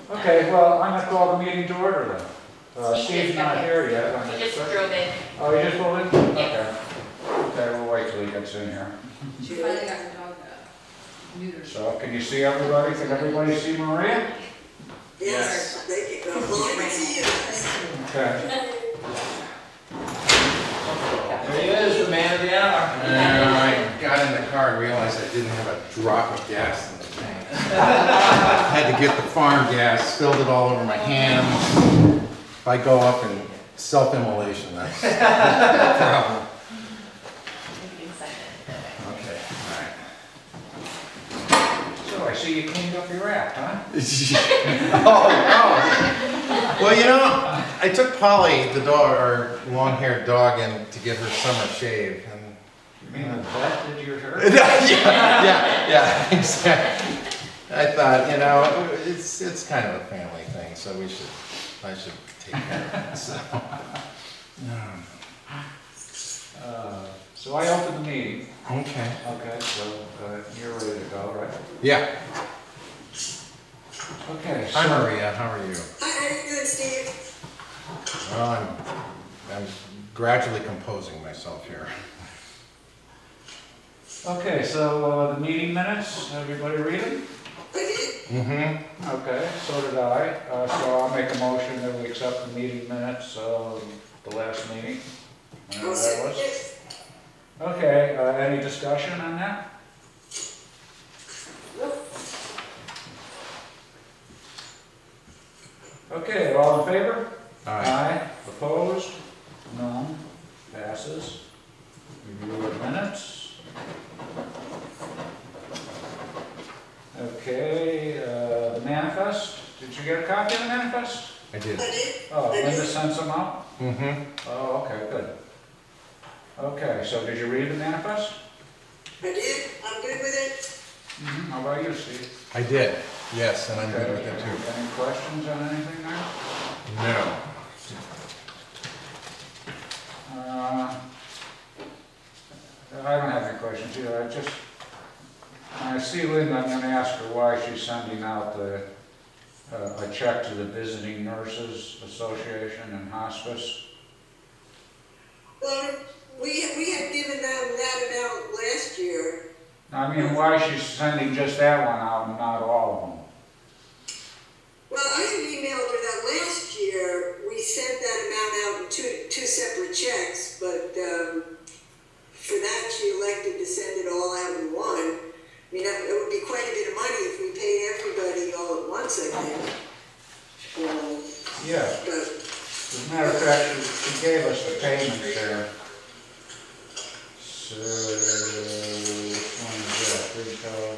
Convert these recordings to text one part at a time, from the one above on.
Okay, well, I'm gonna call the meeting to order then. Steve's not here yet. He just drove in. Oh, he just drove in? Yeah. Okay. Okay, we'll wait till he gets in here. She finally got her dog neutered. So, can you see everybody? Can everybody see Maria? Yes, they can go. Well, I can see you. Okay. There he is, the man of the hour. I got in the car and realized I didn't have a drop of gas in the tank. Had to get the farm gas, spilled it all over my hands. If I go up in self-immolation, that's no problem. Okay, alright. So, I see you cleaned up your act, huh? Oh, well, you know, I took Polly, the dog, our long-haired dog, in to get her summer shave. And, You mean the vet did your hair? yeah, exactly. I thought, you know, it's kind of a family thing, so I should take care of it. So I opened the meeting. Okay. Okay, so you're ready to go, right? Yeah. Okay. Hi, so- Maria. How are you? Hi, how you doing, Steve? Well, I'm gradually composing myself here. Okay, so the meeting minutes, everybody read them? I did. Mm-hmm. Okay, so did I. So I'll make a motion that we accept the meeting minutes of the last meeting. Whenever I'll that second was. it. Okay, any discussion on that? Nope. Okay, all in favor? Aye. Opposed? None. Passes. Review of minutes. Okay, the manifest. Did you get a copy of the manifest? I did. I did. Oh, I did. Linda sent some out? Mm-hmm. Oh, okay, good. Okay, so did you read the manifest? I did. I'm good with it. How about you, Steve? I did. Yes, and I'm good Okay. with it too. Any questions on anything there? No. I don't have any questions either. I see Linda, I'm gonna ask her why she's sending out a check to the Visiting Nurses Association and Hospice. Well, we had given them that amount last year. I mean, why she's sending just that one out and not all of them? Well, I had emailed her that last year. We sent that amount out in two separate checks, but for that she elected to send it all out in one. I mean, it would be quite a bit of money if we paid everybody all at once, I think. Yeah. But As a matter of fact, she gave us the payment there. So, which one is that? 3,000?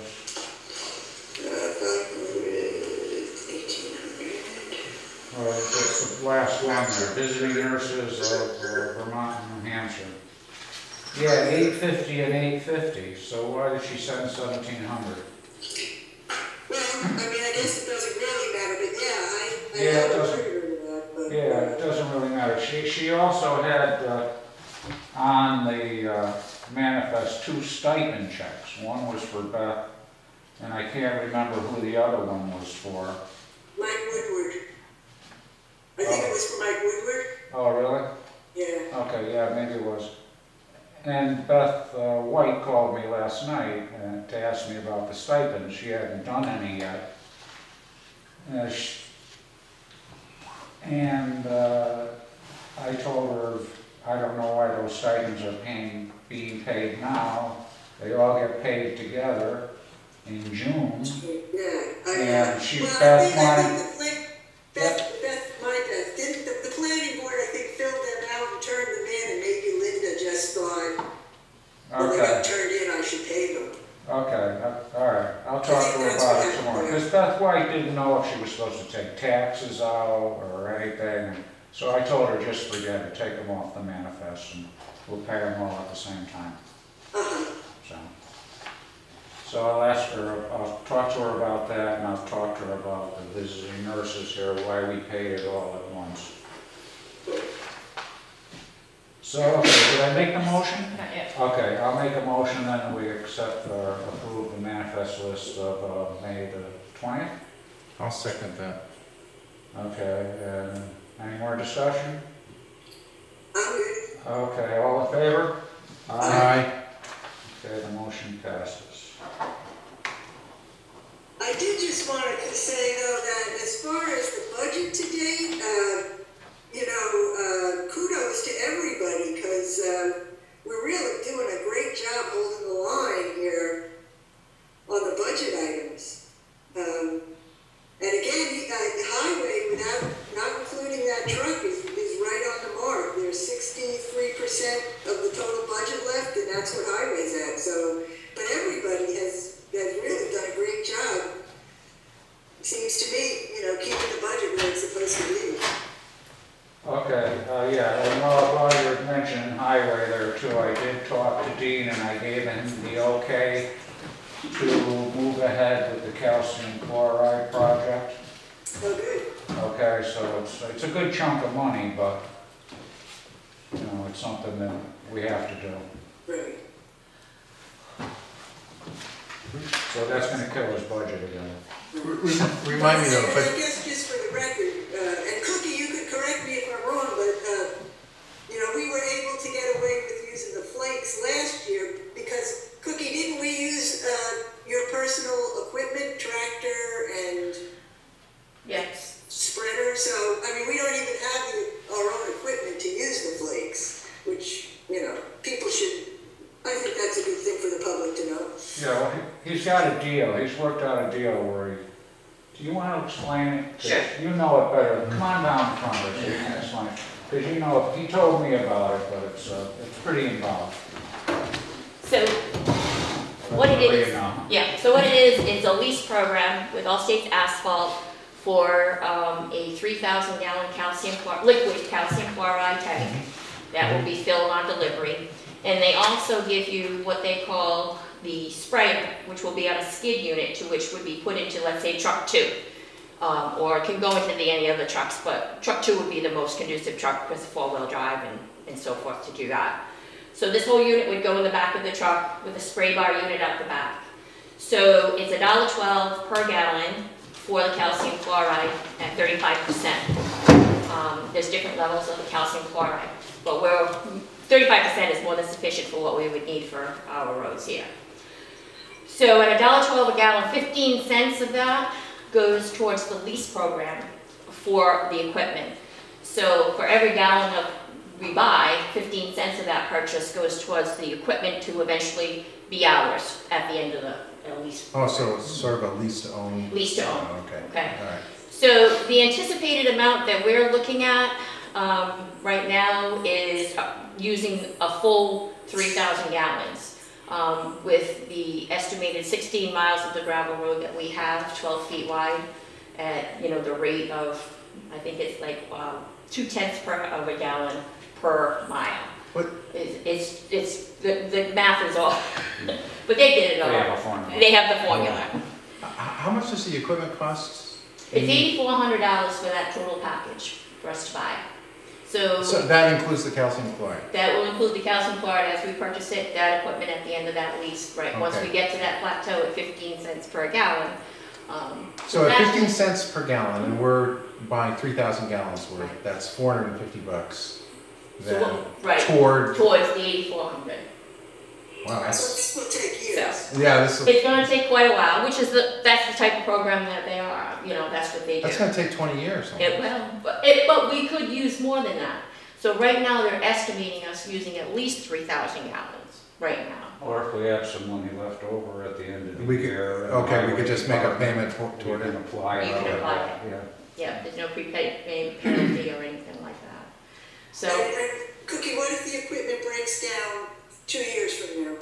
1,800. Or it's the last one there, Visiting Nurses of Vermont and New Hampshire. Yeah, 850 and 850, so why did she send 1,700? Well, I mean, I guess it doesn't really matter, but yeah, Yeah, it I doesn't. heard that. But, Yeah, it doesn't really matter. She also had on the manifest 2 stipend checks. One was for Beth, and I can't remember who the other one was for. Mike Woodward. I think it was for Mike Woodward. Oh, really? Yeah. Okay, yeah, maybe it was. And Beth White called me last night to ask me about the stipend. She hadn't done any yet. I told her, I don't know why those stipends are being paid now. They all get paid together in June. Yeah. And she, well, Beth I wanted, think didn't the planning board, I think, filled them out and turned them in, and maybe Linda just thought, well, they got turned in, I should pay them. okay, all right, I'll talk to her about it tomorrow. Because Beth White didn't know if she was supposed to take taxes out or anything. So I told her, just forget it, take them off the manifest and we'll pay them all at the same time. So I'll ask her, I'll talk to her about that, and I'll talk to her about the visiting nurses here, why we paid it all at once. So, okay, did I make the motion? Not yet. Okay, I'll make a motion then that we accept or approve the manifest list of May the 20th. I'll second that. Okay, and any more discussion? I'm good. Okay, all in favor? Aye. Okay, the motion passes. I did just want to say though that as far as the budget to date, kudos to everybody because we're really doing a great job holding the line here on the budget items. And again, the highway, without not including that truck, is right on the mark. There's 63% of the total budget left, and that's what highway's at. So, but everybody has really done a great job. Seems to me, keeping the budget where it's supposed to be. Okay, yeah, and while you're mentioning highway there too, I did talk to Dean and I gave him the okay to move ahead with the calcium chloride project. Oh, good. Okay, so it's a good chunk of money, but, it's something that we have to do. Right. So that's gonna kill his budget again. Remind me though, And but I guess just for the record, and Cookie, you could correct me if I'm wrong, but, we were able to get away with using the flakes last year because, Cookie, didn't we use your personal equipment, tractor and Yes. spreader? So, we don't even have our own equipment to use the flakes, which, people should, I think that's a good thing for the public to know. Yeah, well, he's got a deal, he's worked out a deal where do you want to explain it? 'Cause Sure. you know it better. Come on down in front of us, you can explain it. Because he told me about it, but it's pretty involved. So what it is, You know. so what it is, it's a lease program with Allstate's Asphalt for a 3,000 gallon liquid calcium chloride tank that will be filled on delivery. And they also give you what they call the sprayer, which will be on a skid unit to which would be put into, let's say, truck 2. Or it can go into any of the trucks, but truck 2 would be the most conducive truck with 4-wheel drive and so forth to do that. So this whole unit would go in the back of the truck with a spray bar unit out the back. So it's $1.12 per gallon for the calcium chloride at 35%. There's different levels of the calcium chloride, but 35% is more than sufficient for what we would need for our roads here. So at $1.12 a gallon, 15 cents of that goes towards the lease program for the equipment. So for every gallon we buy, 15 cents of that purchase goes towards the equipment to eventually be ours at the end of the lease. oh, so it's sort of a lease to own. Lease to own. Oh, okay. Okay. All right. So the anticipated amount that we're looking at right now is using a full 3,000 gallons. With the estimated 16 miles of the gravel road that we have, 12 feet wide, at the rate of, I think it's like 0.2 of a gallon per mile. What? It's the math is all, but they did it all. They have a formula. They have the formula. How much does the equipment cost? It's $8,400 for that total package for us to buy. So that includes the calcium chloride? that will include the calcium chloride as we purchase it, that equipment at the end of that lease, right? Once we get to that plateau at 15 cents per gallon. So at 15 cents per gallon, and we're buying 3,000 gallons worth, that's $450. Then towards the 8,400. Wow, that's, This will take years. So yeah, this will, it's going to take quite a while, which is that's the type of program that they are. That's what they do. that's going to take 20 years. It will, but we could use more than that. So right now they're estimating us using at least 3,000 gallons right now. Or if we have some money left over at the end of the We could, year. okay, we could just make a payment toward We it. can apply You it. can apply it. Yeah. Yeah, there's no prepaid penalty or anything like that. So And Cookie, what if the equipment breaks down 2 years from now?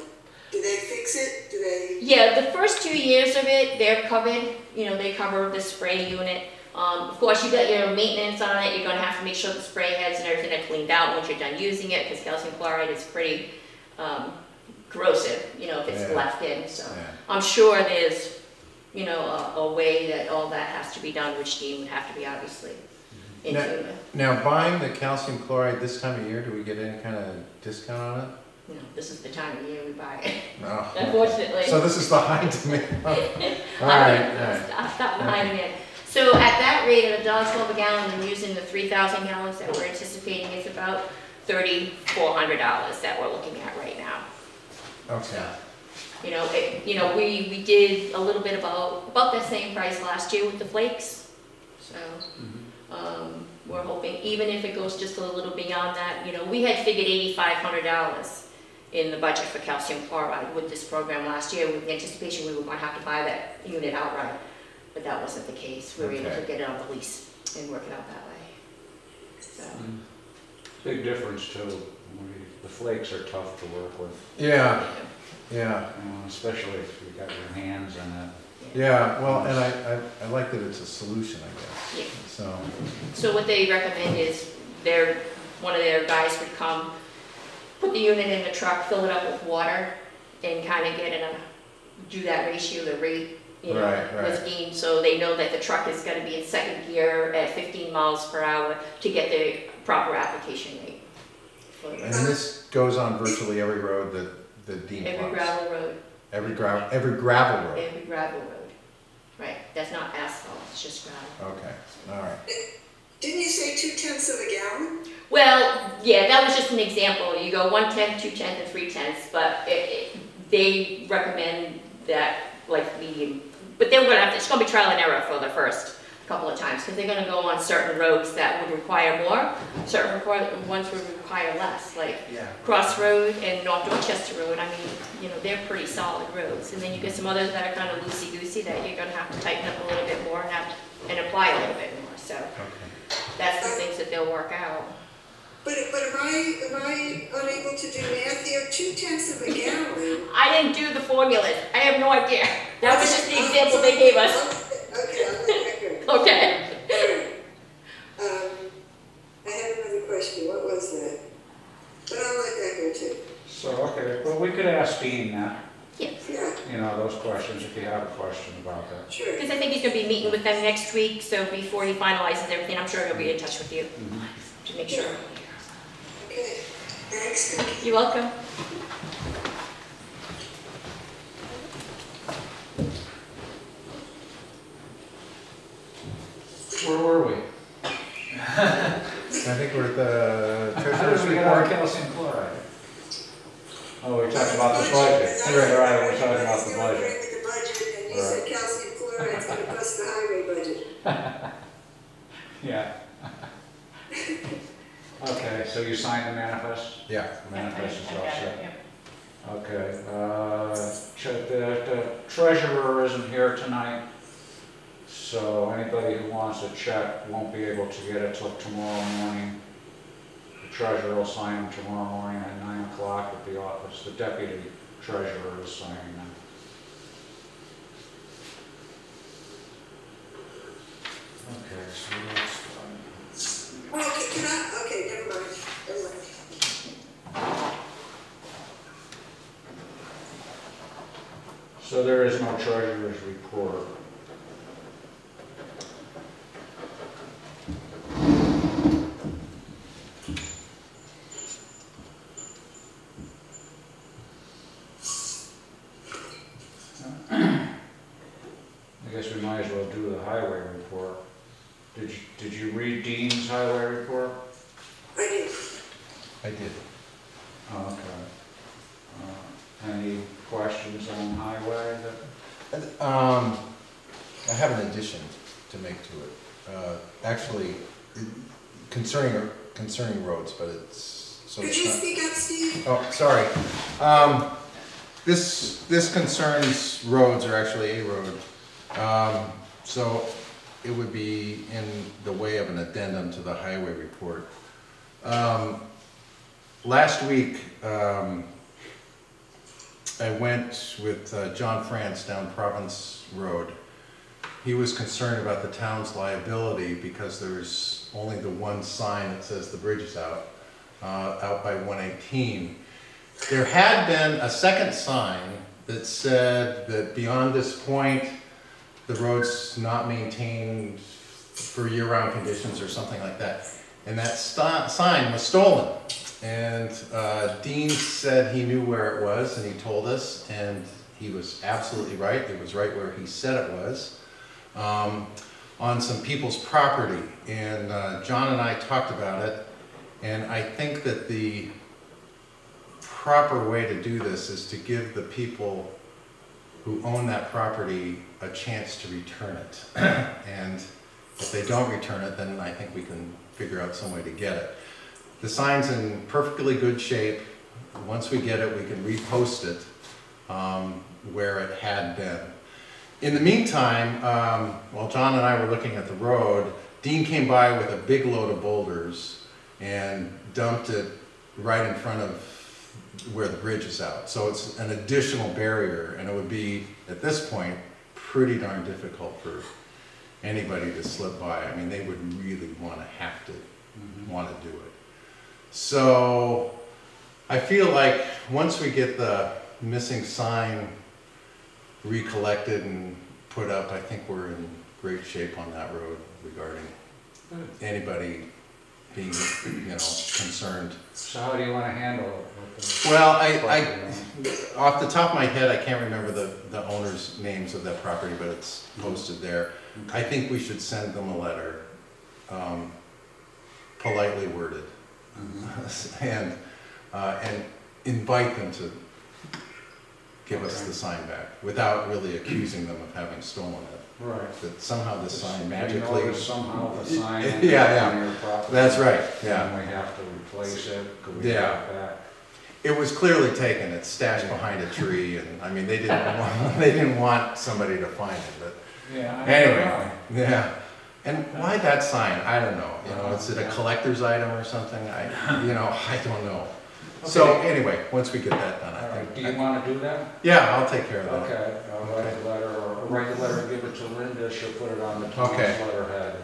Do they fix it? Do they? yeah, the first 2 years of it, they're covered. They cover the spray unit. Of course, you got your maintenance on it. You're going to have to make sure the spray heads and everything are cleaned out once you're done using it, because calcium chloride is pretty corrosive, if it's left in. So I'm sure there's, a way that all that has to be done, which Dean would have to be obviously into it. Now, buying the calcium chloride this time of year, do we get any kind of discount on it? No, this is the time of year we buy it. No. Unfortunately. So this is behind me. All right. I'll stop behind it. So at that rate of $1.12 a gallon and using the 3,000 gallons that we're anticipating, it's about $3,400 that we're looking at right now. Okay. We did a little bit about the same price last year with the flakes. So we're hoping, even if it goes just a little beyond that, we had figured $8,500 in the budget for calcium chloride with this program last year, with the anticipation we were going to have to buy that unit outright. But that wasn't the case. We were able to get it on the lease and work it out that way. So. Big difference too. The flakes are tough to work with. Yeah, yeah. Especially if you've got your hands in it. Yeah, well, and I like that it's a solution, I guess. Yeah. So what they recommend is one of their guys would come, put the unit in the truck, fill it up with water, and kind of do that ratio, the rate, with Dean, so they know that the truck is going to be in second gear at 15 miles per hour to get the proper application rate. And this goes on virtually every road that Dean plows. Every gravel road. Every gravel road. Every gravel road. Right. That's not asphalt. It's just gravel. Okay. All right. Didn't you say 0.2 of a gallon? Well, yeah, that was just an example. You go 1/10, 2/10, and 3/10, but they recommend that like medium. But they're going to it's going to be trial and error for the first couple of times, because they're going to go on certain roads that would require more, certain ones would require less, like Cross Road and North Dorchester Road. I mean, they're pretty solid roads. And then you get some others that are kind of loosey-goosey that you're going to have to tighten up a little bit more and apply a little bit more. So that's the things that they'll work out. But am I unable to do math here? 0.2 of a gallon. I didn't do the formulas. I have no idea. That was just the example they gave us. Okay, I'll let that go. Okay. I had another question. What was that? But I'll let that go too. So, okay, well, we could ask Dean that, Yes. Yeah, those questions, if you have a question about that. sure. Because I think he's going to be meeting with them next week, so before he finalizes everything, I'm sure he'll be in touch with you to make sure. Okay, thanks. You're welcome. Where were we? I think we're at the How treasurer's did we get our report. calcium chloride? Oh, we talked about the budget. Right, we're talking about the budget. With the budget, and you said calcium chloride's going to bust the highway budget. Yeah. Okay, so you signed the manifest? Yeah. Manifest is all set. Okay, the treasurer isn't here tonight, so anybody who wants a check won't be able to get it till tomorrow morning. The treasurer will sign them tomorrow morning at 9 o'clock at the office. The deputy treasurer is signing them. Okay, so that's fine. Okay, never mind. So there is no treasurer's report. I guess we might as well do the highway report. Did you read Dean's highway report? I did. I did. Oh, okay. Any questions on highway? I have an addition to make to it. Actually, concerning roads, but it's so. Could you speak up, Steve? Oh, sorry. This concerns roads, or actually a road. So it would be in the way of an addendum to the highway report. Last week, I went with John France down Province Road. He was concerned about the town's liability because there's only the one sign that says the bridge is out by 118. There had been a second sign that said that beyond this point, the road's not maintained for year-round conditions or something like that. And that sign was stolen. And Dean said he knew where it was, and he told us, and he was absolutely right. It was right where he said it was. on some people's property. And John and I talked about it, and I think that the proper way to do this is to give the people who own that property a chance to return it. And if they don't return it, then I think we can figure out some way to get it. The sign's in perfectly good shape. Once we get it, we can repost it where it had been. In the meantime, while John and I were looking at the road, Dean came by with a big load of boulders and dumped it right in front of where the bridge is out. So it's an additional barrier, and it would be, at this point, pretty darn difficult for anybody to slip by. I mean, they would really want to want to do it. So I feel like once we get the missing sign recollected and put up, I think we're in great shape on that road regarding anybody being, concerned. So how do you want to handle it? Well, I off the top of my head, I can't remember the owners' names of that property, but it's posted there. I think we should send them a letter, politely worded, and invite them to give us the sign back without really accusing them of having stolen it. Right. That somehow the sign magically. Somehow the sign. Yeah. On your property. That's right. Yeah. And we have to replace it. Could we Yeah. get it back? It was clearly taken. It's stashed behind a tree, and I mean they didn't want somebody to find it. But Yeah. anyway, yeah. And why that sign? I don't know. Is it a collector's item or something? I don't know. Okay. So anyway, once we get that done, I think. Do you want to do that? Yeah, I'll take care of that. Okay, I'll write a letter, or write the letter and give it to Linda. She'll put it on the town's Okay. letterhead.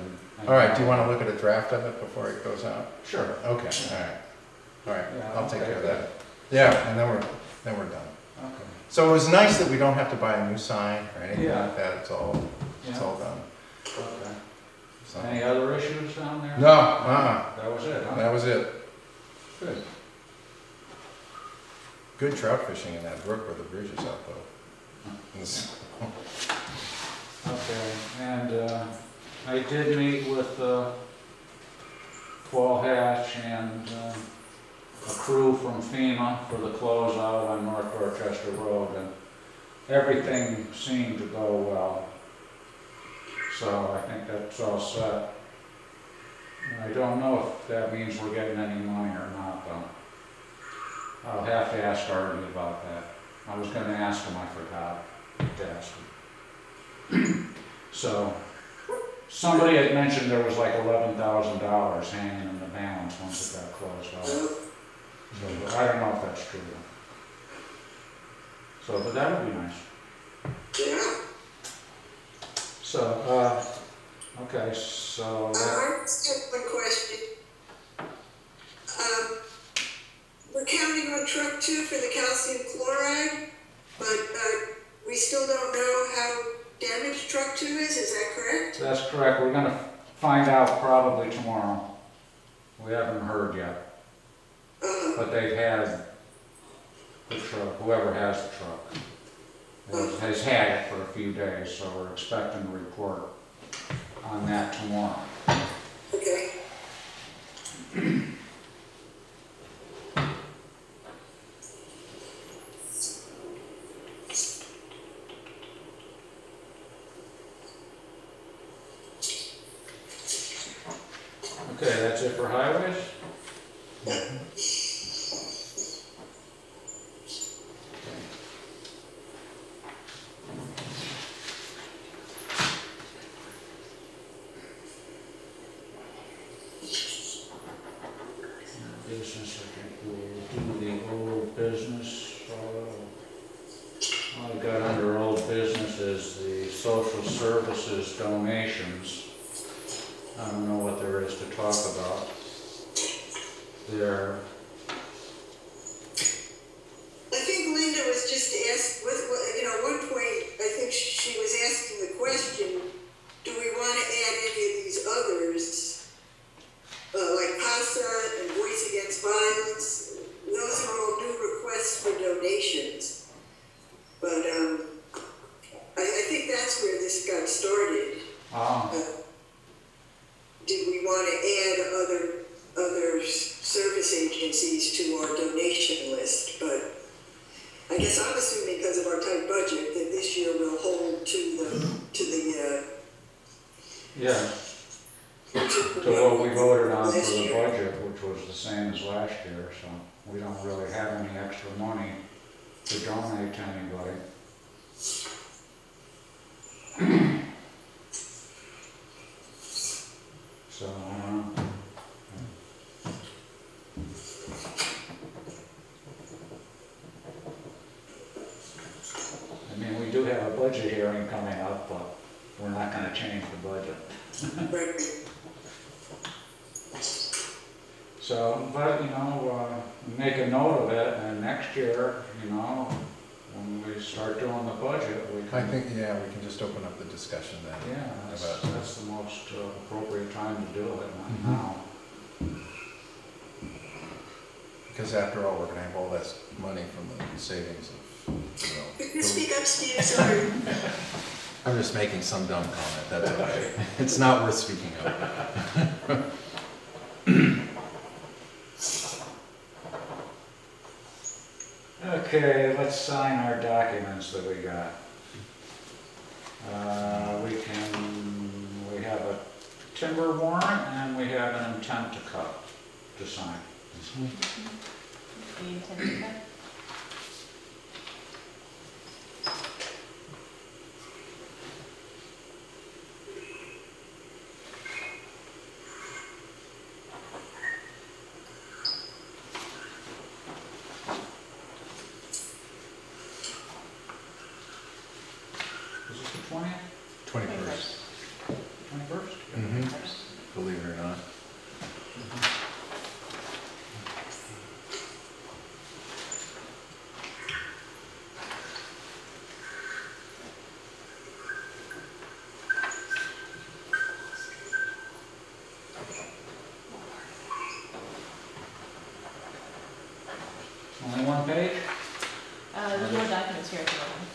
All right. Do you want to look at a draft of it before it goes out? Sure. Okay. All right. Yeah, I'll take care of good. that. Yeah, and then we're done. Okay. So it was nice that we don't have to buy a new sign or anything Yeah. like that. It's all done. Okay. So. Any other issues down there? No. That was it, huh? That was it. Good. Good trout fishing in that brook where the bridge is out, though. Okay, and I did meet with Paul Hatch and a crew from FEMA for the closeout on North Dorchester Road, and everything seemed to go well. So I think that's all set. I don't know if that means we're getting any money or not, though. I'll have to ask Artie about that. I was going to ask him, I forgot to ask him. So, somebody had mentioned there was like $11,000 hanging in the balance once it got closed out. So, I don't know if that's true. So, but that would be nice. Yeah. So, okay, so. I just have one question. We're counting on truck 2 for the calcium chloride, but we still don't know how damaged truck 2 is that correct? That's correct. We're going to find out probably tomorrow. We haven't heard yet. But they've had the truck, whoever has the truck, has had it for a few days, so we're expecting a report on that tomorrow. Okay. Okay, that's it for highways? Business, I think we'll do the old business. All I've got under old business is the social services donations. I don't know what there is to talk about there. I think Linda was just asked, at one point, I think she was asking the question, do we want to add any of these others, like PASA and Voice Against Violence? Those are all new requests for donations. But I think that's where this got started. Did we want to add other service agencies to our donation list? But I guess I'm assuming because of our tight budget that this year we'll hold to the Yeah, to what we voted on for the budget, which was the same as last year, so we don't really have any extra money to donate to anybody. So, I mean, we do have a budget hearing coming up, but we're not gonna change the budget. So, but, you know, make a note of it, and next year, you know, when we start doing the budget, we can. I think, yeah, we can just open up the discussion then. Yeah, that's the most appropriate time to do it, not now. Because after all, we're gonna have all this money from the savings of, you know. Speak up, Steve, sorry. I'm just making some dumb comment, that's okay. It's not worth speaking of. Okay, let's sign our documents that we got. We have a timber warrant and we have an intent to cut, to sign. The intent to cut? Is this the 20th? 21st. 21st? Mm-hmm. Believe it or not. Only one page? There's more documents here at the moment.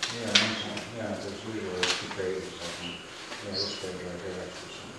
Yeah, there's usually 2 pages, I think. Yeah, this page right here, that's for something.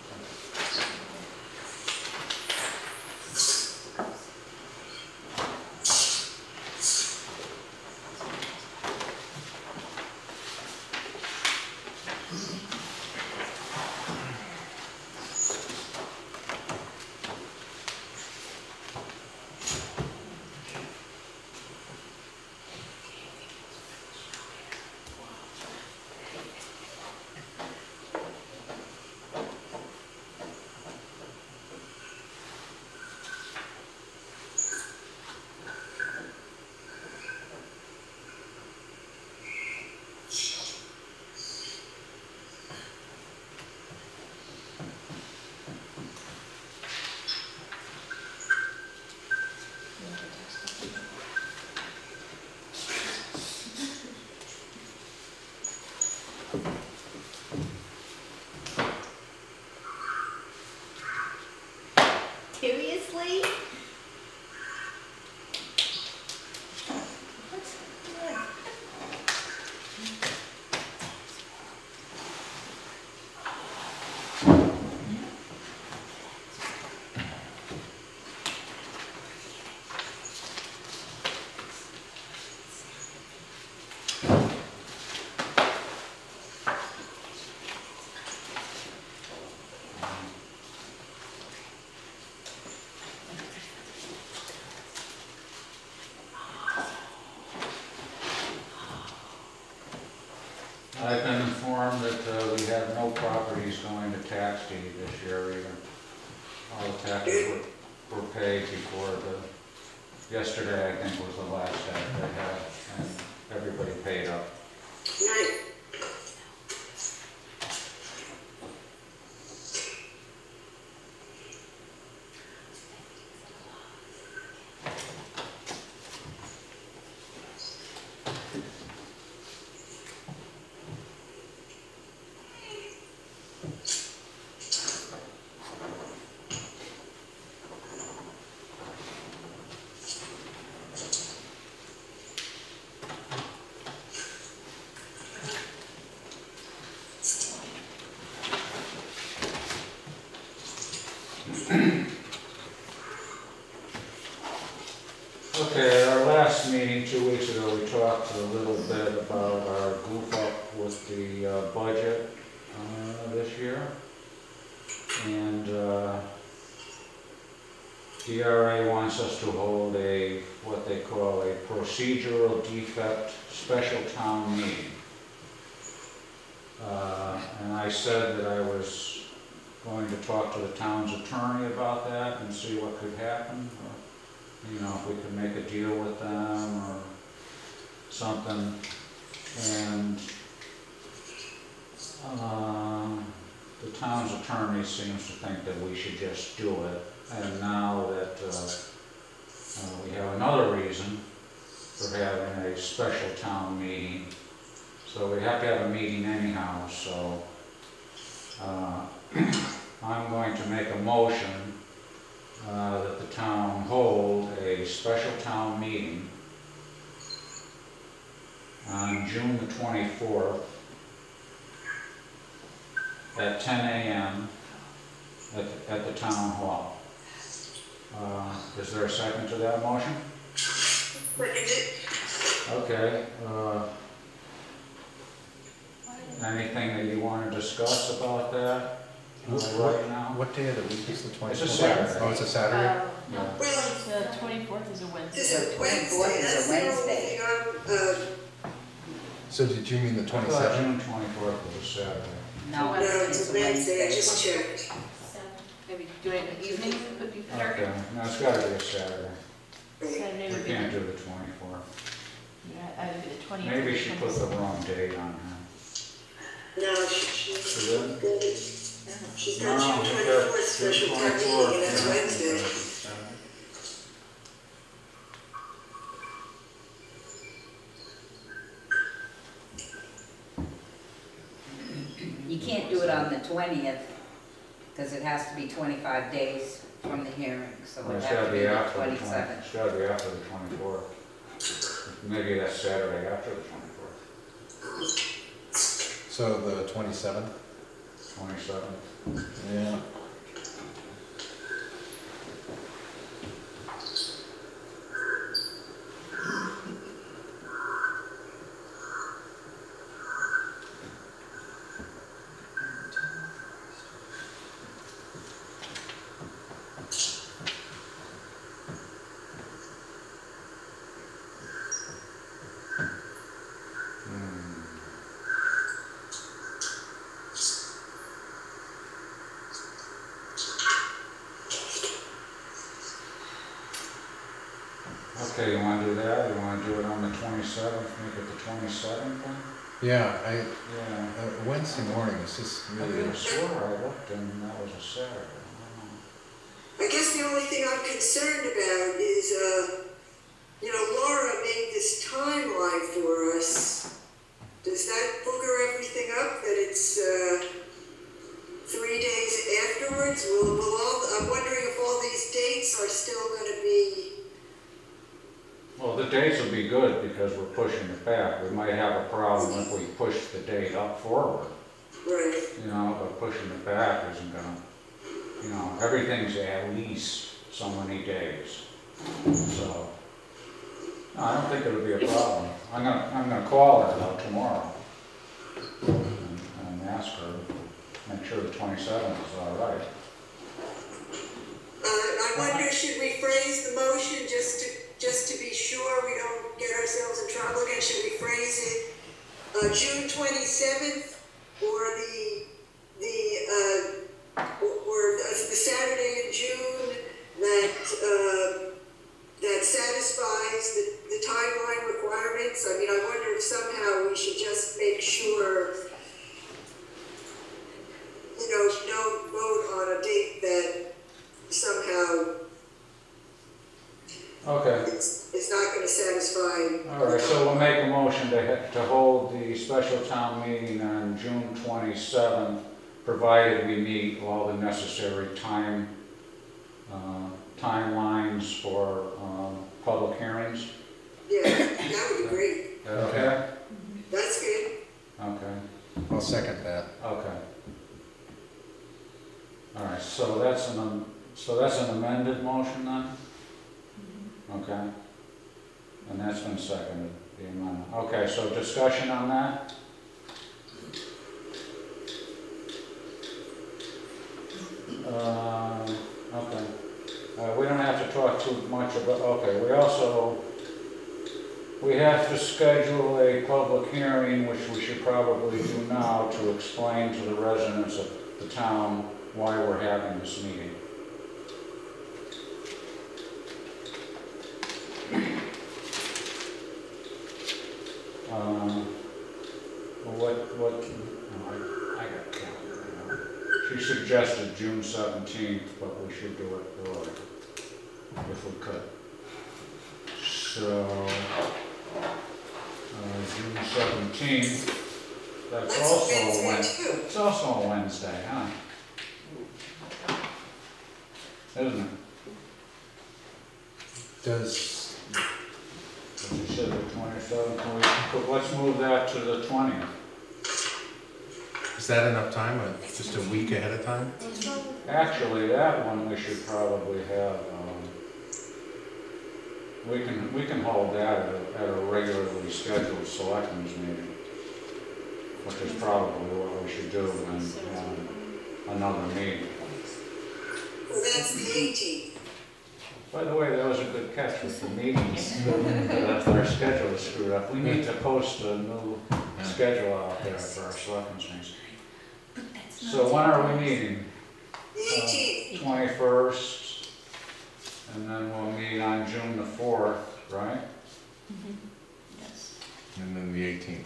Seriously? I've been informed that we have no properties going to tax deed this year either. All the taxes were paid before yesterday I think was the last day they had, and everybody paid up. Right. Okay, at our last meeting 2 weeks ago, we talked a little bit about our goof up with the budget this year. And DRA wants us to hold a, what they call a procedural defect special town meeting. And I said that I was going to talk to the town's attorney about that and see what could happen. You know, if we could make a deal with them or something. And the town's attorney seems to think that we should just do it. And now that we have another reason for having a special town meeting, so we have to have a meeting anyhow, so I'm going to make a motion that the town hold a special town meeting on June the 24th at 10 a.m. at the town hall. Is there a second to that motion? Okay. Anything that you want to discuss about that right now? What day of the week is the 24th? It's a Saturday. Oh, it's a Saturday? No, Yeah. The 24th is a Wednesday. It's a Wednesday, that's the only thing So did you mean the I thought 27th? June 24th was a Saturday. no, it's a Wednesday, I just checked. Maybe do it in the evening would be better. Okay, no, it's gotta be a Saturday. Saturday We would be can't better. do the 24th. Yeah, either be the 20th. Maybe or she put the wrong date on her. No, she's She did? got June No, we got 24th special June town meeting, 24th, and that's yeah. Wednesday. You can't do it on the 20th, because it has to be 25 days from the hearing, so Well, it it's has gotta to be be the after the 27th. It's gotta be after the 24th. Maybe that's Saturday after the 24th. So the 27th? 27th. Yeah. Okay, you wanna do that? You wanna do it on the 27th, make it the 27th then? Yeah, Yeah. Wednesday morning is just I really, could have swore I looked and that was a Saturday. I don't know. I guess the only thing I'm concerned about is, Laura made this timeline for us. Does that booger everything up, that it's 3 days afterwards? I'm wondering if all these dates are still gonna be. Well, the dates will be good because we're pushing it back. We might have a problem if we push the date up forward. Right. But pushing it back isn't gonna, everything's at least so many days. So, no, I don't think it'll be a problem. I'm gonna call her though tomorrow and ask her, make sure the 27th is all right. I wonder, should we phrase the motion just to be sure we don't get ourselves in trouble again? Should we phrase it June 27th or the Saturday in June that satisfies the timeline requirements? I mean, I wonder if somehow we should just make sure, don't vote on a date that somehow Okay. it's not going to satisfy. All right, so we'll make a motion to hold the special town meeting on June 27th, provided we meet all the necessary timelines for public hearings. Yeah, that would be great. Okay? That's good. Okay, I'll second that. okay. All right, so that's So that's an amended motion then? Okay. And that's been seconded, the amendment. Okay, so discussion on that? Okay. We don't have to talk too much about, okay, we have to schedule a public hearing, which we should probably do now, to explain to the residents of the town why we're having this meeting. I got a calendar. She suggested June 17th, but we should do it early, if we could. So, June 17th, that's also a Wednesday. It's also a Wednesday, huh? Isn't it? Does, You said the 27th, let's move that to the 20th. is that enough time, just a week ahead of time? Actually, that one we should probably have, we can hold that at a regularly scheduled selectmen's meeting, which is probably what we should do in another meeting. Well, that's the 18th. By the way, that was a good catch with the meetings, that our schedule is screwed up. We need to post a new schedule out there for our selectmen's meetings. So when are we meeting? The 18th. 21st, and then we'll meet on June the 4th, right? Yes. And then the 18th.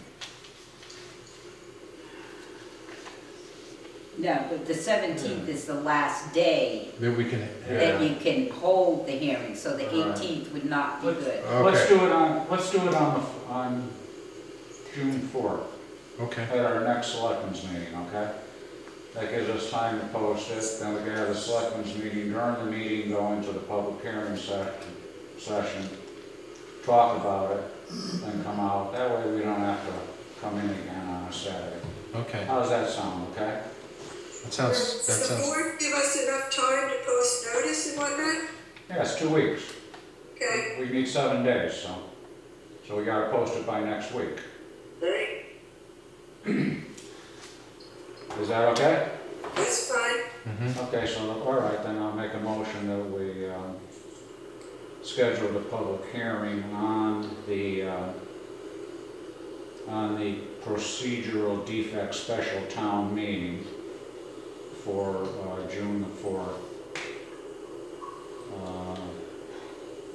No, but the 17th is the last day Then we can that have, you can hold the hearing, so the Right. 18th would not be good. Let's okay, do it on June 4th, okay, at our next selectmen's meeting, okay? That gives us time to post it, then we can have the selectmen's meeting, during the meeting, go into the public hearing session, talk about it, then come out. That way we don't have to come in again on a Saturday. okay. How does that sound, okay? That sounds, Does that the sounds, board give us enough time to post notice and whatnot? Yeah, it's 2 weeks. Okay, We need 7 days, so we gotta post it by next week. right, Is that okay? that's fine. mhm. Okay, so, all right, then I'll make a motion that we schedule the public hearing on the procedural defect special town meeting for June the 4th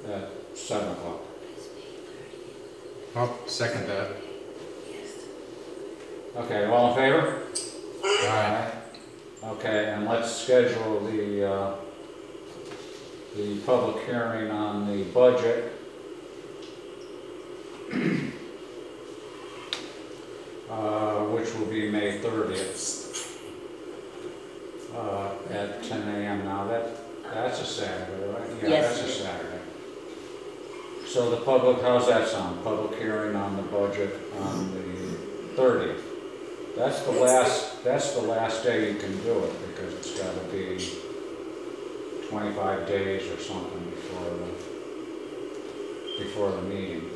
at 7 o'clock. I'll second that. Okay, all in favor? Aye. Okay, and let's schedule the public hearing on the budget. Which will be May 30th, at 10 a.m. Now, that's a Saturday, right? Yeah, Yes. that's a Saturday. So the public, how's that sound? Public hearing on the budget on the 30th. That's the last day you can do it, because it's gotta be 25 days or something before the meeting.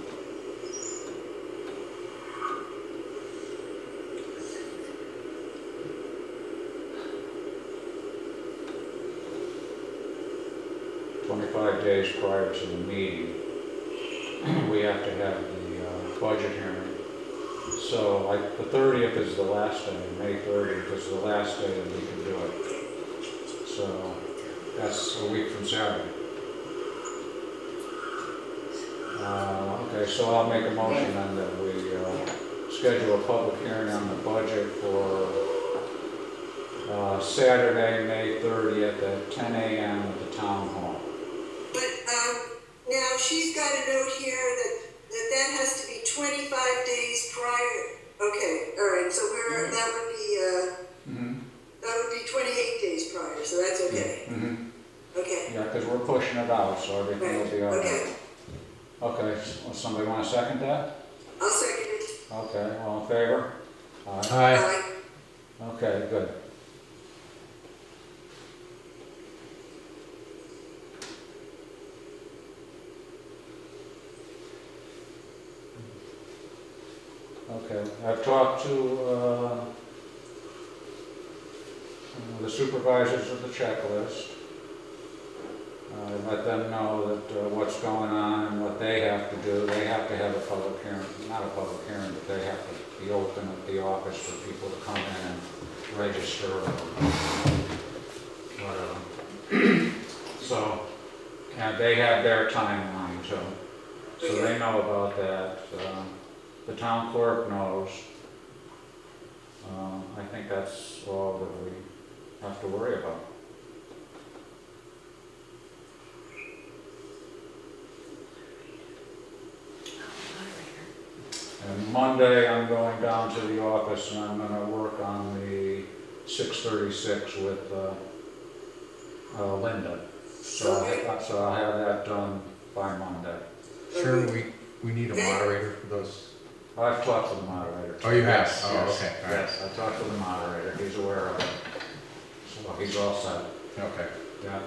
Days prior to the meeting, we have to have the budget hearing. So like the 30th is the last day, May 30th is the last day that we can do it. So that's a week from Saturday. Okay, so I'll make a motion then that we schedule a public hearing on the budget for Saturday, May 30th at 10 a.m. at the town hall. But, now she's got a note here that has to be 25 days prior. Okay, all right, so that would be 28 days prior, so that's okay. Okay, Yeah, because we're pushing it out, so everything will be all right. okay, Okay, well, somebody want to second that? I'll second it. Okay, all in favor? Aye. Aye. Aye. Okay, good. I've talked to the supervisors of the checklist. Let them know that what's going on and what they have to do. They have to have a public hearing, not a public hearing, but they have to be open at the office for people to come in and register or whatever. So, and they have their timeline too. So they know about that. The town clerk knows. I think that's all that we have to worry about. And Monday, I'm going down to the office and I'm going to work on the 636 with Linda. So I'll have that done by Monday. Sure, we need a moderator for those. I've talked to the moderator. Oh, you have? Yes, Oh, yes, okay. All right. yes, I talked to the moderator. He's aware of it. So he's all set. Okay. Yeah.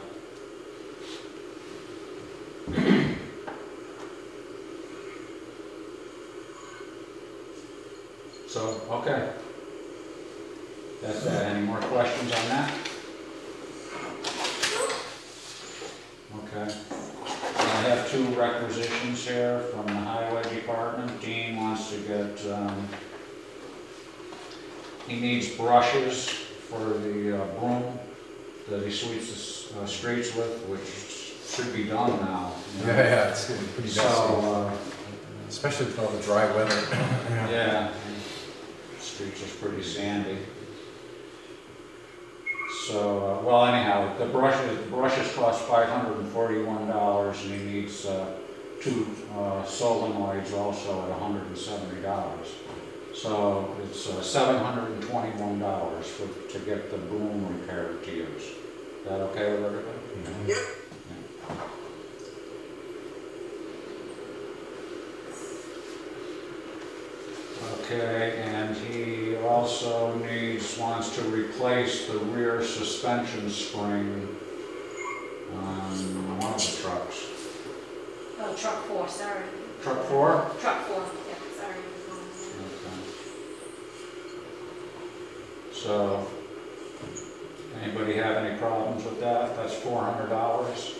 So, okay. That's that. Any more questions on that? Okay. I have 2 requisitions here from the highway department. Dean wants to get, he needs brushes for the broom that he sweeps the streets with, which should be done now. You know? Yeah, it's getting pretty messy. So, especially with all the dry weather. yeah, the streets are pretty sandy. So, well, anyhow, the brushes cost $541, and he needs 2 solenoids also at $170. So it's $721 to get the boom repaired to use. Is that okay with everybody? Mm-hmm. Yep. Okay, and he also wants to replace the rear suspension spring on one of the trucks. Oh, truck 4, sorry. Truck 4? Truck 4, yeah, sorry. Okay. So, anybody have any problems with that? That's $400.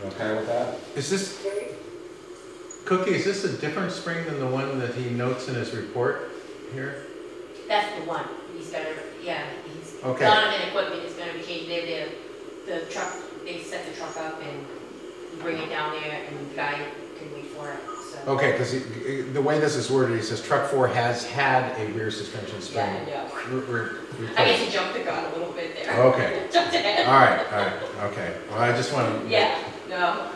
You okay with that? Is this, Cookie, is this a different spring than the one that he notes in his report here? That's the one. He's gonna, yeah, he's, Okay. Donovan Equipment is gonna be changed. The truck, they set the truck up and bring it down there and the guy can wait for it, so. Okay, because the way this is worded, he says truck 4 has had a rear suspension spring. Yeah, I know. Replaced. I guess he jumped the gun a little bit there. Okay. Jumped ahead. All right, okay. Well, I just want to. Yeah, no.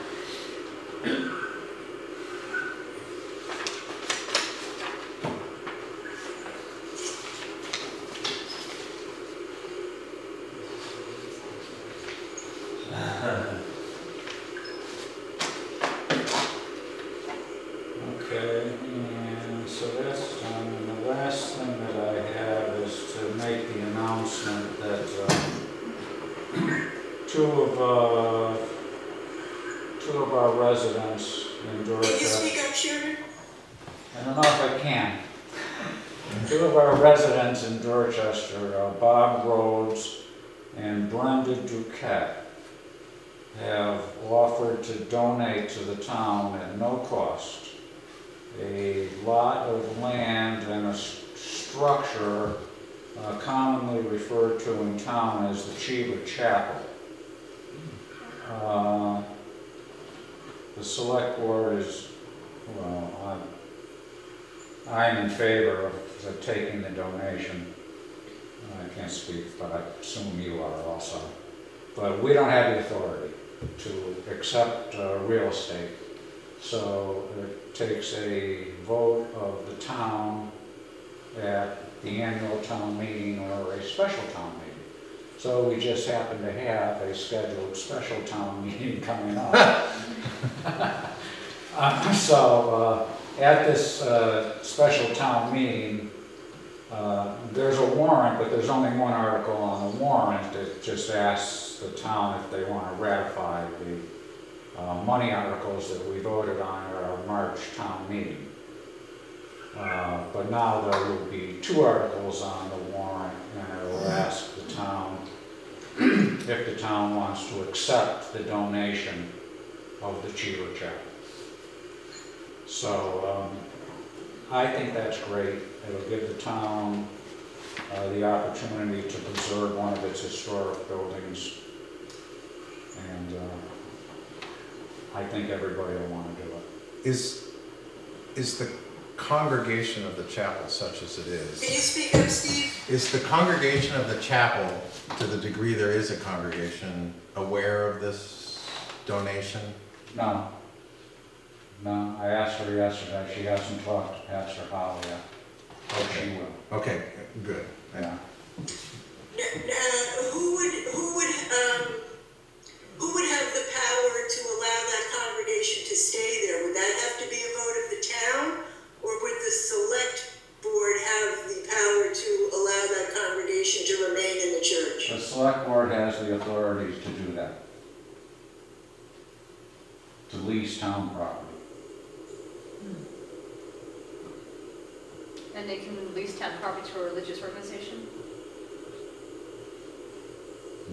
Okay, and so that's done. And the last thing that I have is to make the announcement that two of our residents in Can you Dorchester. speak up, Sherman? I don't know if I can. 2 of our residents in Dorchester, Bob Rhodes and Brenda Duquette, have offered to donate to the town at no cost a lot of land and a structure commonly referred to in town as the Cheever Chapel. The select board is, well, I'm in favor of taking the donation. I can't speak, but I assume you are also. But we don't have the authority to accept real estate. So it takes a vote of the town at the annual town meeting or a special town meeting. So we just happen to have a scheduled special town meeting coming up. At this special town meeting, there's a warrant, but there's only one article on the warrant that just asks the town if they want to ratify the money articles that we voted on at our March town meeting. But now there will be 2 articles on the warrant, and it will ask the town if the town wants to accept the donation of the Cheever Chapel. So I think that's great. It'll give the town the opportunity to preserve one of its historic buildings, and I think everybody will want to do it. Is the congregation of the chapel, such as it Can you is, speak up, Steve? is the congregation of the chapel, to the degree there is a congregation, aware of this donation? No. No, I asked her yesterday. She hasn't talked to Pastor Howell yet. Oh, she will. Okay, good. Yeah. Who would have the power to allow that congregation to stay there? Would that have to be a vote of the town, or would the select board have the power to allow that congregation to remain in the church? The select board has the authority to do that. To lease town property. And they can lease town property to a religious organization?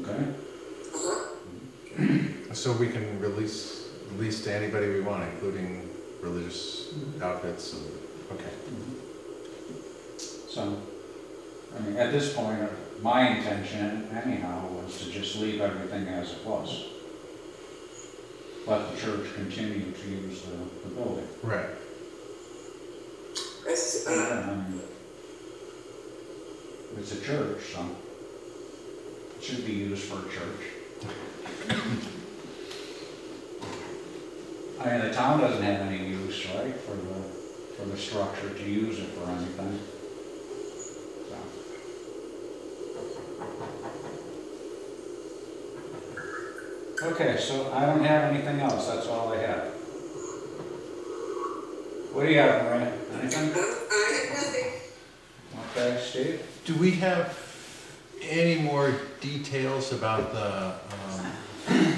Okay? So we can release to anybody we want, including religious outfits, and, okay. So, I mean, at this point, my intention anyhow was to just leave everything as it was. Let the church continue to use the building. Right. I mean, it's a church, so it should be used for a church. I mean, the town doesn't have any use, right, for the structure to use it for anything. So. Okay, so I don't have anything else. That's all I have. What do you have, Maria? Anything? I have nothing. Okay, Steve? Do we have any more details about the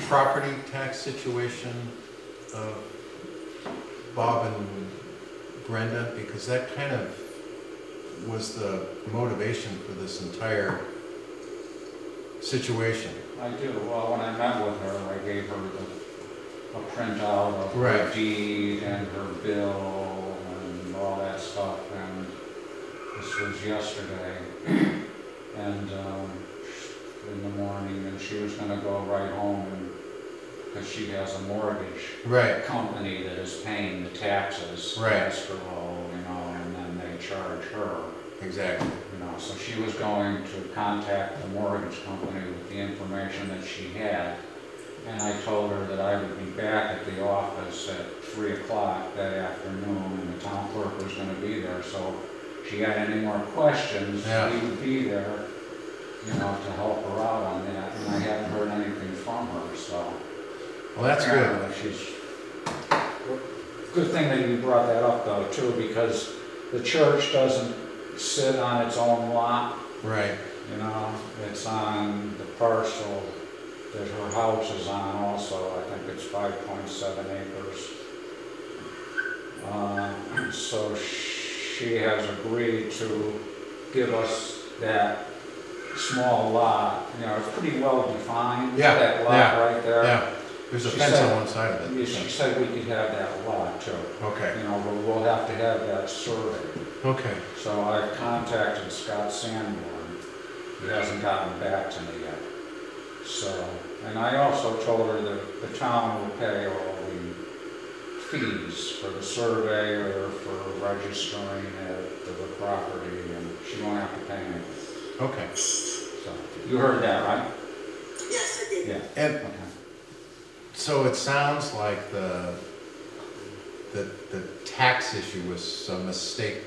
property tax situation of Bob and Brenda? Because that kind of was the motivation for this entire situation. I do. Well, when I met with her, I gave her a printout of her Right. deed and her bill and all that stuff, and this was yesterday. And in the morning, and she was going to go right home because she has a mortgage Right. company that is paying the taxes, Right. escrow, you know, and then they charge her. Exactly. You know, so she was going to contact the mortgage company with the information that she had, and I told her that I would be back at the office at 3 o'clock that afternoon, and the town clerk was going to be there, so if she had any more questions, Yeah. he would be there, you know, to help her out on that, and I haven't heard anything from her, so. Well, that's good. Apparently she's, good thing that you brought that up though, too, because the church doesn't sit on its own lot, Right. you know, it's on the parcel that her house is on also. I think it's 5.7 acres. So she has agreed to give us that small lot, you know, it's pretty well defined, Yeah, that lot yeah, right there. Yeah. There's a She fence said- on one side of it. She said we could have that lot too, Okay. you know, but we'll have to have that survey. Okay. So I contacted Scott Sanborn. He hasn't gotten back to me yet. So, and I also told her that the town will pay all the fees for the survey or for registering it to the property, and she won't have to pay anything. Okay. So, you heard that, right? Yes, I did. Yeah. And Okay. so it sounds like the tax issue was a mistake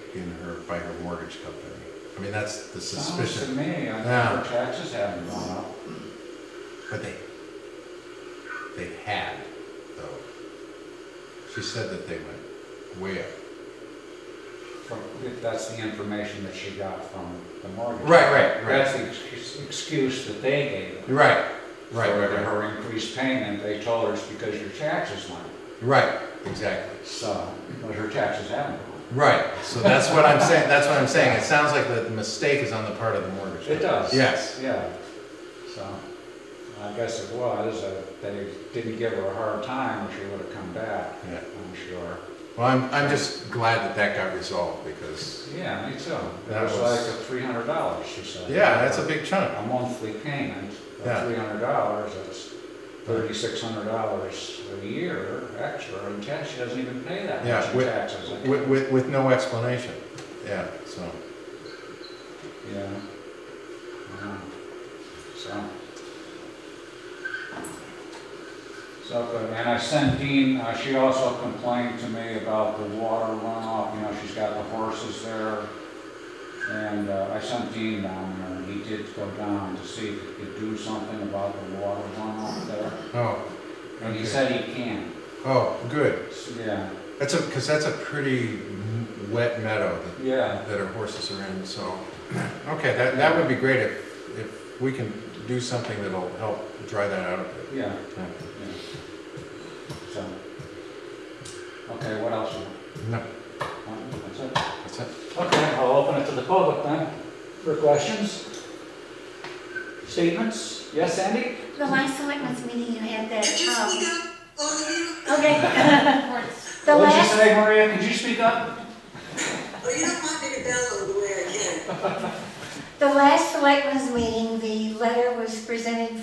by her mortgage company. I mean, that's the Sounds to suspicion. me, I think Yeah. her taxes haven't gone up. But they had, though. She said that they went way up. If that's the information that she got from the mortgage. Right. That's the excuse that they gave her. Right. For her increased payment, they told her it's because your taxes went up. Right, exactly. So, but her taxes haven't gone Right, so that's what I'm saying, it sounds like the mistake is on the part of the mortgage. It does. Yes. Yeah. So, I guess it was, they didn't give her a hard time, or she would have come back, Yeah. I'm sure. Well, I'm just glad that that got resolved, because, Yeah, me too. It That was was- like $300, she said. yeah, that's a big chunk. A monthly payment Yeah. of $300, that's $3,600 a year extra in tax. She doesn't even pay that Yeah, much in taxes. With no explanation, yeah, so. Yeah. So, good. And I sent Dean, she also complained to me about the water runoff, you know, she's got the horses there. And I sent Dean down there, and he did go down to see if he could do something about the water runoff there. Oh, And he okay. said he can. Oh, good. Yeah, Because that's a pretty wet meadow yeah, that our horses are in, so, okay, that would be great if we can do something that'll help dry that out a bit. yeah, Yeah. yeah. So, okay, what else? No, That's it. that's it. Okay, I'll open it to the public then, for questions, statements. Yes, Sandy? The last selectmen's meeting you had that, Could you speak up, all of you? okay. The What'd you last, say, Maria? Could you speak up? Oh, you don't want me to bellow the way I can. the last selectmen's meeting, the letter was presented,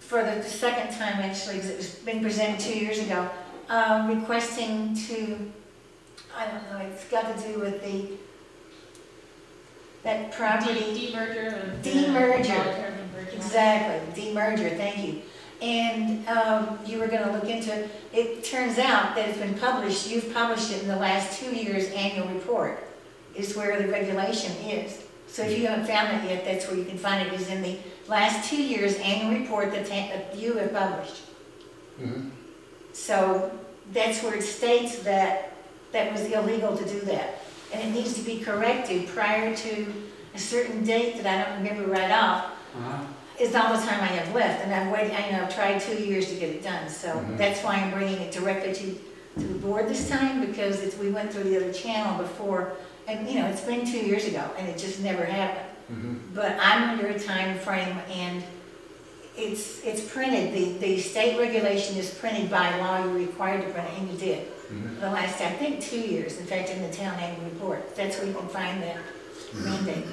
for the second time actually, because it was been presented 2 years ago, requesting to, I don't know, it's got to do with that property. Demerger and. Demerger. Voluntary demerger. Exactly, demerger, thank you. And you were gonna look into it. It turns out that it's been published, you've published it in the last 2 years' annual report, is where the regulation is. So if you haven't found it yet, that's where you can find it, is in the last 2 years' annual report that you have published. Mm-hmm. So that's where it states that that was illegal to do that. And it needs to be corrected prior to a certain date that I don't remember right off. Uh-huh. Is all the time I have left, and I've waited, I've tried 2 years to get it done, so Mhm. that's why I'm bringing it directly to the board this time, because we went through the other channel before, and, it's been 2 years ago, and it just never happened. Mm-hmm. But I'm under a time frame, and it's printed, the state regulation is printed by law, you're required to print it, and you did. Mm-hmm. The last, I think, 2 years, in fact, in the town annual report, that's where you can find that mandate.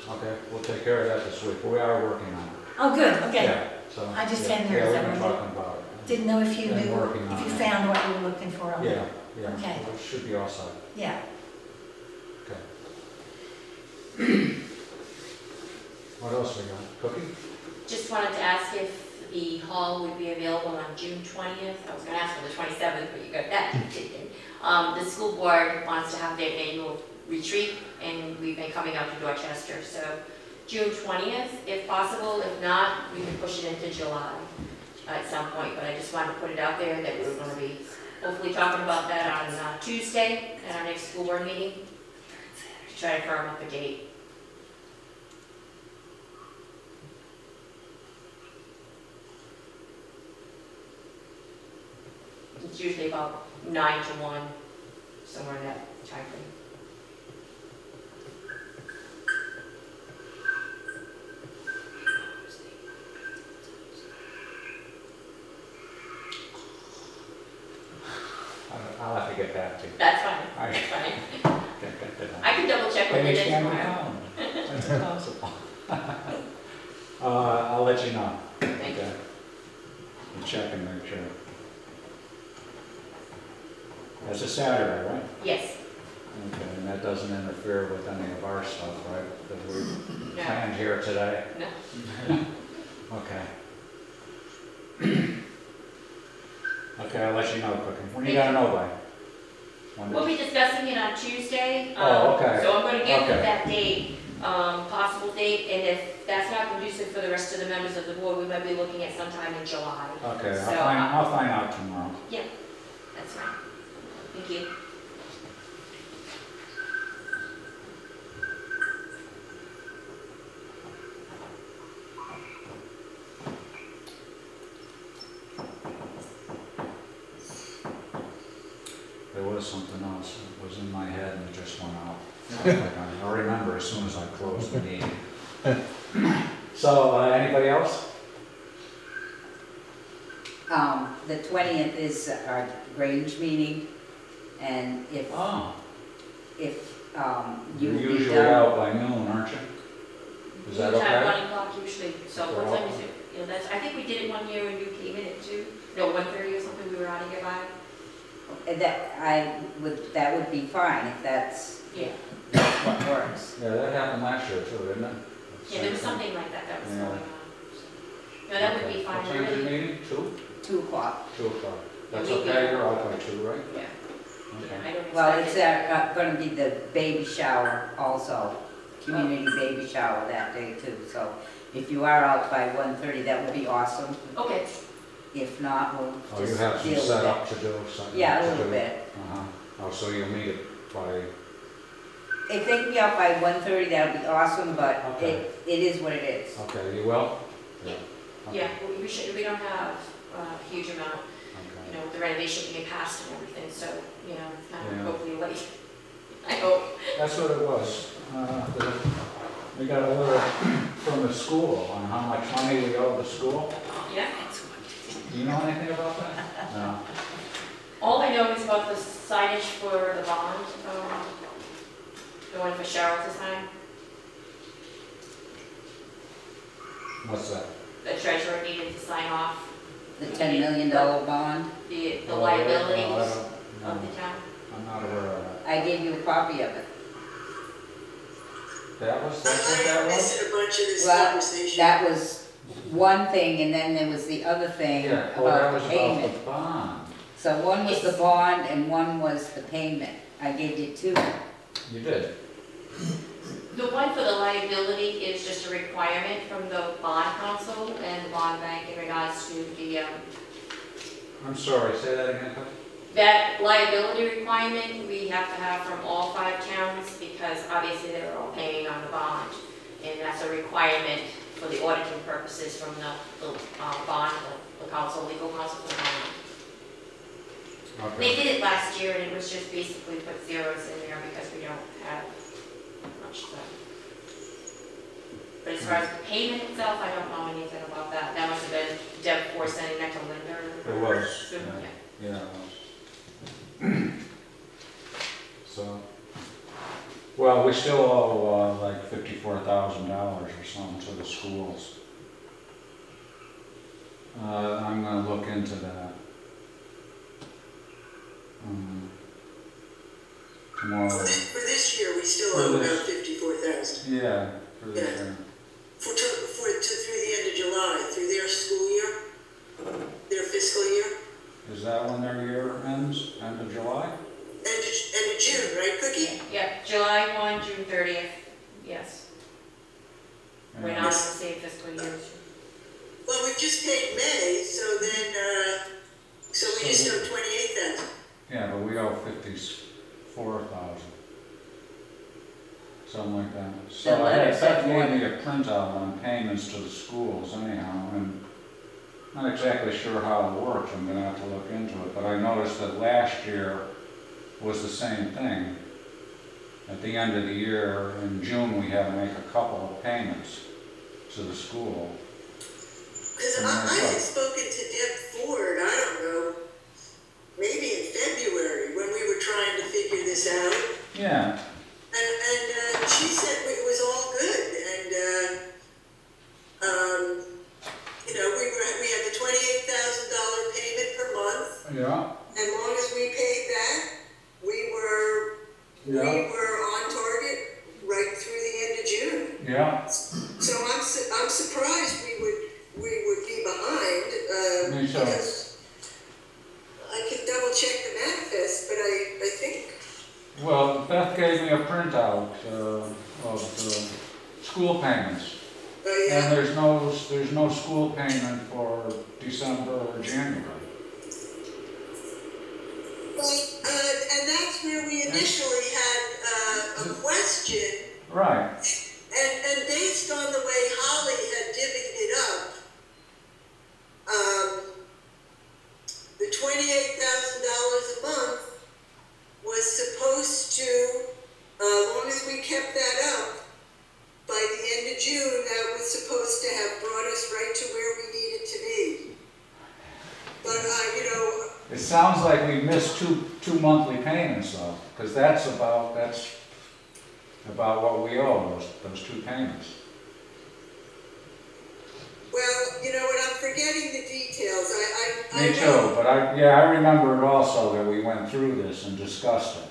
Okay, we'll take care of that this week. We are working on it. Oh, good, okay. Yeah, so. I just yeah, hadn't heard Yeah, we've something. been talking about it. Didn't know if you Been knew, working on if you it. found what you were looking for on Yeah, it. yeah. Okay. Well, it should be all set. Yeah. Okay. What else we got? Cookie? Just wanted to ask if the hall would be available on June 20th. I was gonna ask for the 27th, but you got that taken. The school board wants to have their annual retreat, and we've been coming out to Dorchester, so June 20th, if possible. If not, we can push it into July at some point, but I just wanted to put it out there that we're gonna be hopefully talking about that on Tuesday at our next school board meeting, to try to firm up a date. It's usually about 9 to 1, somewhere in that time frame. I'll have to get back to you. That's fine, I- that's fine. Get that. I can double check with Pennies you can be tomorrow. found. It's impossible. I'll let you know. Thank you. Okay. And check and make sure. That's a Saturday, right? Yes, Okay, and that doesn't interfere with any of our stuff, right, that we no, planned here today? no. Okay. Okay, I'll let you know, Cookie. When you gotta know by? When We'll did- be discussing it on Tuesday. Oh, okay. So I'm gonna give you Okay. that date, possible date, and if that's not conducive for the rest of the members of the board, we might be looking at sometime in July. Okay, So, I'll find out tomorrow. That's fine. Thank you. There was was something else. It was in my head and it just went out. Like I'll remember as soon as I close the meeting. So, anybody else? The 20th is our Grange meeting, and if Oh, you you're would be usually done. out by noon, aren't you? Is that We have okay? 1 o'clock usually, so what time is it? You know, that's, I think we did it one year when you came in at 2, no, 1:30 or something, we were out of here by. That would be fine if that's Yeah, what works. Yeah, that happened last year too, didn't it? yeah, there was something like that that was Yeah. going on. So. No, that would be fine. What time's your Really. meeting? 2? 2 o'clock. 2 o'clock. That's We okay, can- you're out by 2, right? Yeah, Okay. I don't expect Well, it's it. gonna be the baby shower also, community baby shower that day too. So if you are out by 1:30, that would be awesome. Okay, If not, we'll Oh, you just have some deal with it. setup to do, something Yeah, a to little do. bit. Uh-huh. Oh, so you'll meet it by, If they can be out by 1:30, that would be awesome, but Okay. it is what it is. okay, you will? Yeah. Okay. yeah, we don't have a huge amount, you Okay. know, with the renovation being passed and everything, so, you know, it's kind Yeah. of hopefully late. I hope. That's what it was. We got a letter from the school on how much money we owe the school. Yeah. Do you know anything about that? No. All I know is about the signage for the bond, the one for Cheryl to sign. What's that? The treasurer needed to sign off The $10 million bond, the Oh, liabilities I of don't- no, the town. I'm not aware of that. I gave you a copy of it. That's what I'm that was? missing a bunch of this Well, conversation. that was one thing, and then there was the other thing Yeah, well, that about was the about payment. the bond. So one was the bond and one was the payment. I gave you 2. You did? The one for the liability is just a requirement from the bond council and the bond bank in regards to the, I'm sorry, say that again, please? that liability requirement we have to have from all 5 towns because obviously they're all paying on the bond. And that's a requirement for the auditing purposes from the bond, the council, legal counsel for the bond. They Okay. did it last year and it was just basically put zeros in there because we don't have much stuff. But as far as the payment itself, I don't know anything about that. That must have been Deb Ford sending that to Linda. It was, Yeah. yeah, it was. So, well, we still owe like $54,000 or something to the schools. I'm gonna look into that. Tomorrow, For this year, we still For owe this- about 54,000. yeah, for the, Through the end of July, through their school year, their fiscal year, is that when their year ends, end of July? end of June, right, Cookie? Yeah, July 1, June 30th, yes. We're not in the same fiscal year. Well, we've just paid May, so then, so we just owe 28,000. Yeah, but we owe 54,000. Something like that. So I letter had said Beth more gave me a printout on payments to the schools anyhow, and not exactly sure how it works, I'm gonna have to look into it, but I noticed that last year was the same thing. At the end of the year, in June, we had to make a couple of payments to the school. Because I had spoken to Deb Ford, I don't know, maybe in February, when we were trying to figure this out. Yeah, And she said it was all good, and, you know, we had the $28,000 payment per month. yeah, As long as we paid that, we were on target right through the end of June. yeah, So I'm surprised we would be behind, Me too. because I can double check the manifest, but I think, well, Beth gave me a printout of the school payments. And yeah. there's no school payment for December or January. And that's where we initially had a question, Right, and based on the way Holly had divvied it up, the $28,000 a month sounds like we missed two monthly payments though, because that's about what we owe, those two payments. Well, you know what, I'm forgetting the details. Me too, but I remember it also that we went through this and discussed it.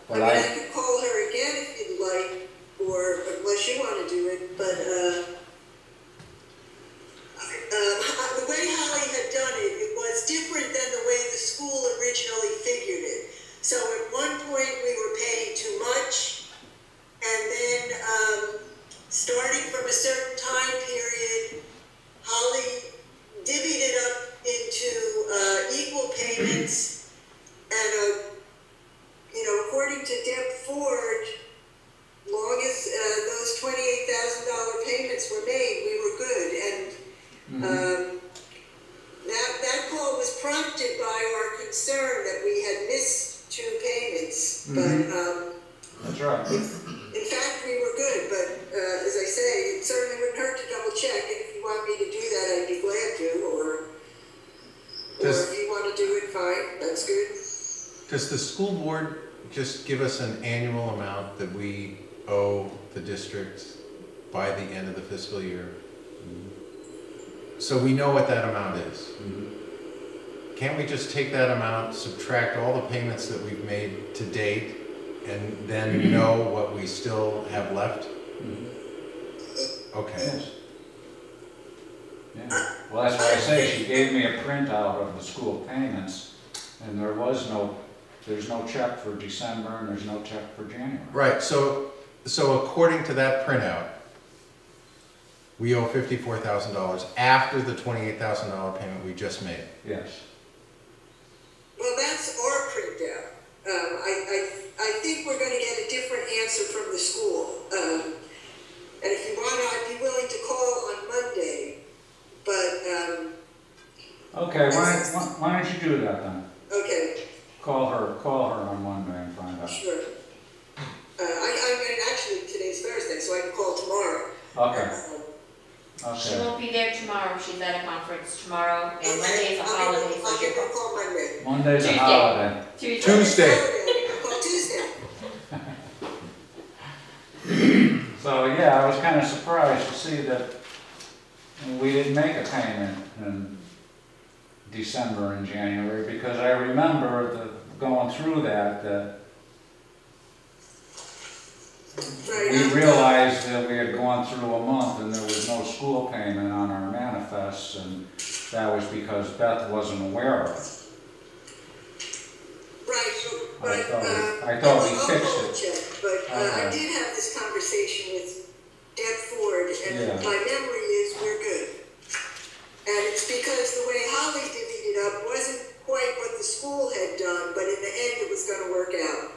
But I could call her again if you'd like, or unless you want to do it, but the way Holly had done it, it was different than the way the school originally figured it. So at one point we were paying too much, and then starting from a certain time period, Holly divvied it up into equal payments, and according to Deb Ford, long as those $28,000 payments were made, we were good. And that call was prompted by our concern that we had missed two payments. But that's right. in fact, we were good. But as I say, it certainly wouldn't hurt to double check. And if you want me to do that, I'd be glad to. Or if you want to do it, fine. That's good. Does the school board just give us an annual amount that we owe the district by the end of the fiscal year? So we know what that amount is. Can't we just take that amount, subtract all the payments that we've made to date, and then know what we still have left? Okay. Yes. Yeah. Well, that's why I say she gave me a printout of the school payments, and there's no check for December and there's no check for January. Right, so according to that printout, we owe $54,000 after the $28,000 payment we just made. Yes. Well, that's our printout. I think we're going to get a different answer from the school. And if you want, I'd be willing to call on Monday. But okay, why don't you do that then? Okay. Call her on Monday and find out. Sure. I mean, actually, today's Thursday, so I can call tomorrow. Okay. She won't be there tomorrow, she's at a conference tomorrow, and Monday is a holiday, so I'll give she'll her a call Monday. Monday's a Tuesday. holiday. Tuesday. Call Tuesday. So yeah, I was kind of surprised to see that we didn't make a payment in December and January, because I remember going through that we realized that we had gone through a month and there was no school payment on our manifests, and that was because Beth wasn't aware of it. Right, but I thought we fixed it. check, but I did have this conversation with Deb Ford, and my memory is we're good. And it's because the way Holly divvied it up wasn't quite what the school had done, but in the end it was going to work out.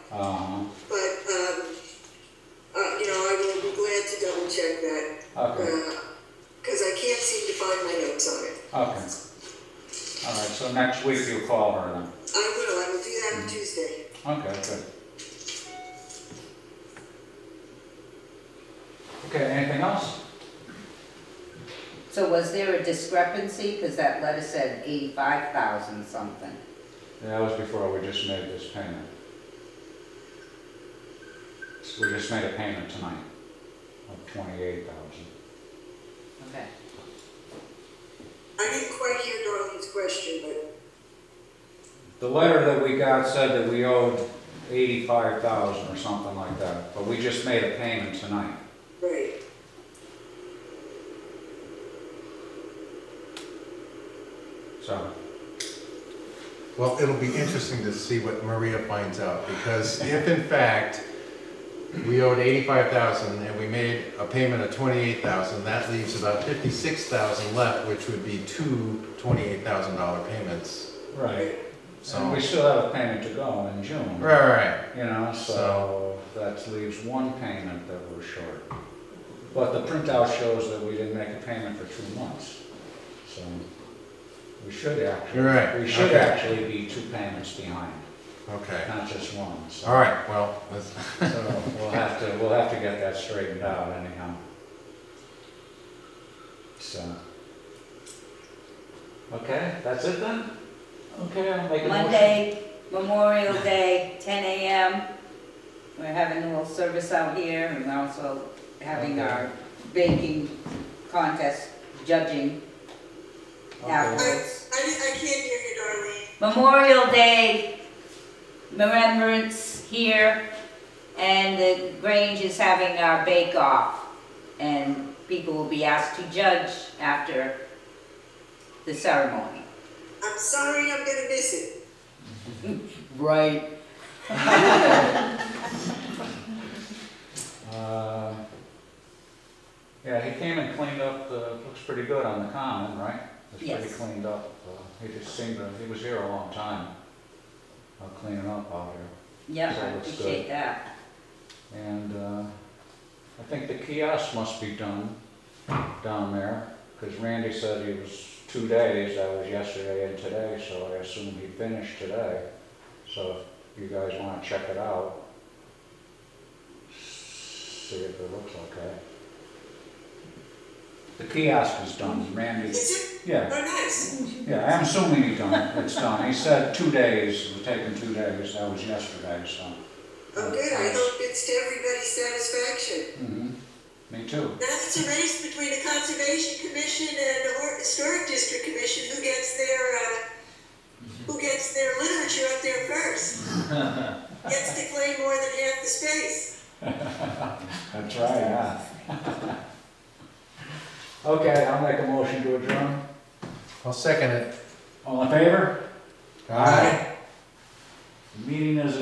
But I will be glad to double check that. Okay. Because I can't seem to find my notes on it. Okay. All right, so next week you'll call her then. I will do that on Tuesday. Okay, good. Okay, anything else? So was there a discrepancy? Because that letter said 85,000 something. Yeah, that was before we just made this payment. We just made a payment tonight of $28,000. Okay. I didn't quite hear Darlene's question, but The letter that we got said that we owed $85,000 or something like that, but we just made a payment tonight. right. So, Well, it'll be interesting to see what Maria finds out, because if in fact we owed $85,000 and we made a payment of $28,000, that leaves about $56,000 left, which would be two $28,000 payments. right. So And we still have a payment to go in June. right. You know, so that leaves one payment that we're short. But the printout shows that we didn't make a payment for 2 months. So we should actually, You're right. we should Okay. actually be 2 payments behind, Okay. not just one. So, All right. Well, let's, so we'll have to get that straightened out anyhow. So, okay, that's it then? Okay, I'll make a motion. Monday, Memorial Day, 10 a.m. We're having a little service out here, and we're also having our baking contest, judging afterwards. I can't hear you, Darlene. Memorial Day remembrance here, and the Grange is having our bake-off, and people will be asked to judge after the ceremony. I'm sorry, I'm gonna miss it. Right. Yeah, he came and cleaned up looks pretty good on the common, right? It's pretty Yes. cleaned up. He just seemed to, he was here a long time, cleaning up out here. Yep, So I it looks appreciate good. that. And I think the kiosk must be done down there, because Randy said he was 2 days, that was yesterday and today, so I assume he finished today. So if you guys want to check it out, see if it looks okay. The kiosk is done, Randy. Is it? Yeah, Oh, nice. yeah, I'm assuming he's done it, it's done. He said 2 days, it was taking 2 days, that was yesterday, so. Oh, good, I hope it's to everybody's satisfaction. Me too. Now it's a race between the Conservation Commission and the Historic District Commission, who gets their literature up there first. Gets to claim more than half the space. That's right, yeah. Okay, I'll make a motion to adjourn. I'll second it. All in favor? Aye. Meeting is